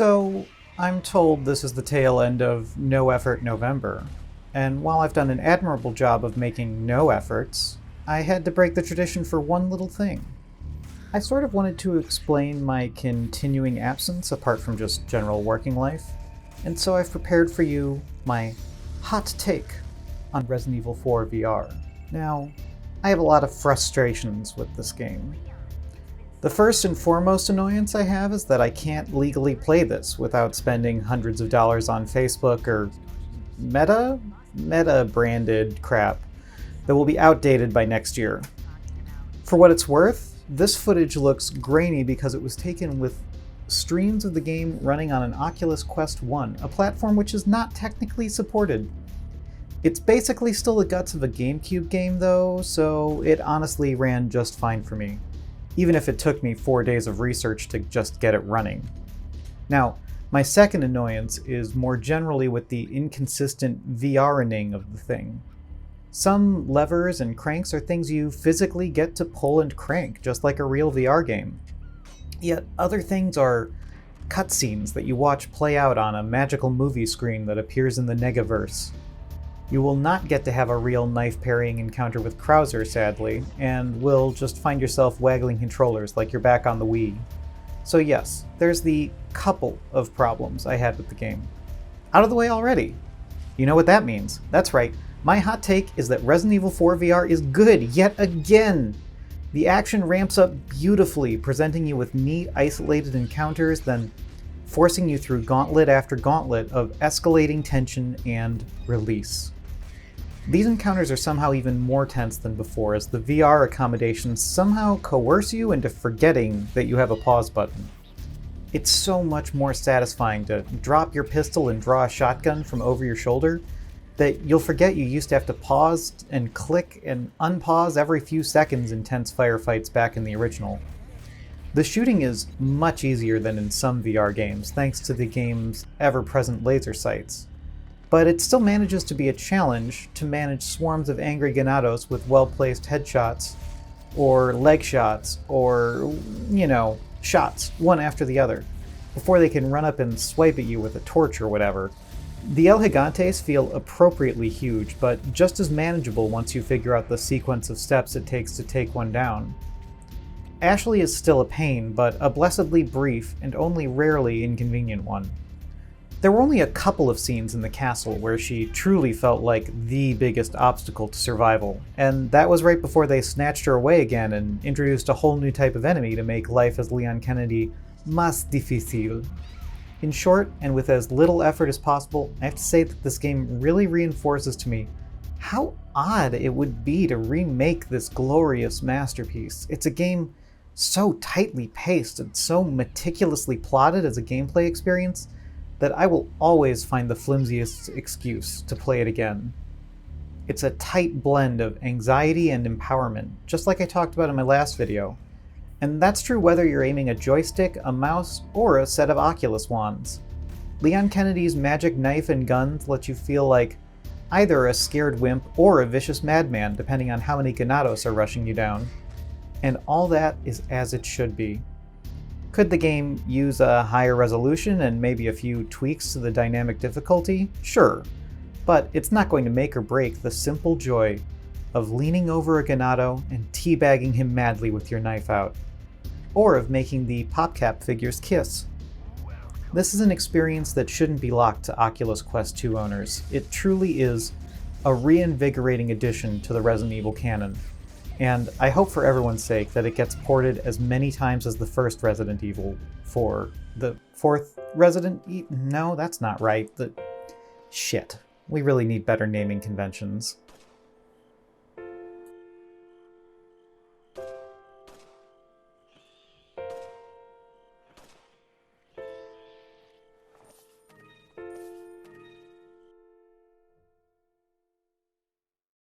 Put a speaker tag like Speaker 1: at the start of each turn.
Speaker 1: So, I'm told this is the tail end of No Effort November, and while I've done an admirable job of making no efforts, I had to break the tradition for one little thing. I sort of wanted to explain my continuing absence apart from just general working life, and so I've prepared for you my hot take on Resident Evil 4 VR. Now, I have a lot of frustrations with this game. The first and foremost annoyance I have is that I can't legally play this without spending hundreds of dollars on Facebook or Meta branded crap that will be outdated by next year. For what it's worth, this footage looks grainy because it was taken with streams of the game running on an Oculus Quest 1, a platform which is not technically supported. It's basically still the guts of a GameCube game though, so it honestly ran just fine for me, even if it took me 4 days of research to just get it running. Now, my second annoyance is more generally with the inconsistent VR-ing of the thing. Some levers and cranks are things you physically get to pull and crank, just like a real VR game. Yet other things are cutscenes that you watch play out on a magical movie screen that appears in the Negaverse. You will not get to have a real knife-parrying encounter with Krauser, sadly, and will just find yourself waggling controllers like you're back on the Wii. So yes, there's the couple of problems I had with the game. Out of the way already. You know what that means. That's right, my hot take is that Resident Evil 4 VR is good yet again! The action ramps up beautifully, presenting you with neat, isolated encounters, then forcing you through gauntlet after gauntlet of escalating tension and release. These encounters are somehow even more tense than before, as the VR accommodations somehow coerce you into forgetting that you have a pause button. It's so much more satisfying to drop your pistol and draw a shotgun from over your shoulder that you'll forget you used to have to pause and click and unpause every few seconds in tense firefights back in the original. The shooting is much easier than in some VR games, thanks to the game's ever-present laser sights. But it still manages to be a challenge to manage swarms of angry Ganados with well-placed headshots, or leg shots, or, shots, one after the other, before they can run up and swipe at you with a torch or whatever. The El Gigantes feel appropriately huge, but just as manageable once you figure out the sequence of steps it takes to take one down. Ashley is still a pain, but a blessedly brief and only rarely inconvenient one. There were only a couple of scenes in the castle where she truly felt like the biggest obstacle to survival, and that was right before they snatched her away again and introduced a whole new type of enemy to make life as Leon Kennedy más difícil. In short, and with as little effort as possible, I have to say that this game really reinforces to me how odd it would be to remake this glorious masterpiece. It's a game so tightly paced and so meticulously plotted as a gameplay experience that I will always find the flimsiest excuse to play it again. It's a tight blend of anxiety and empowerment, just like I talked about in my last video. And that's true whether you're aiming a joystick, a mouse, or a set of Oculus wands. Leon Kennedy's magic knife and guns let you feel like either a scared wimp or a vicious madman, depending on how many Ganados are rushing you down. And all that is as it should be. Could the game use a higher resolution and maybe a few tweaks to the dynamic difficulty? Sure, but it's not going to make or break the simple joy of leaning over a Ganado and teabagging him madly with your knife out, or of making the PopCap figures kiss. This is an experience that shouldn't be locked to Oculus Quest 2 owners. It truly is a reinvigorating addition to the Resident Evil canon. And I hope for everyone's sake that it gets ported as many times as the first Resident Evil 4. The fourth Resident Evil? No, that's not right. Shit. We really need better naming conventions.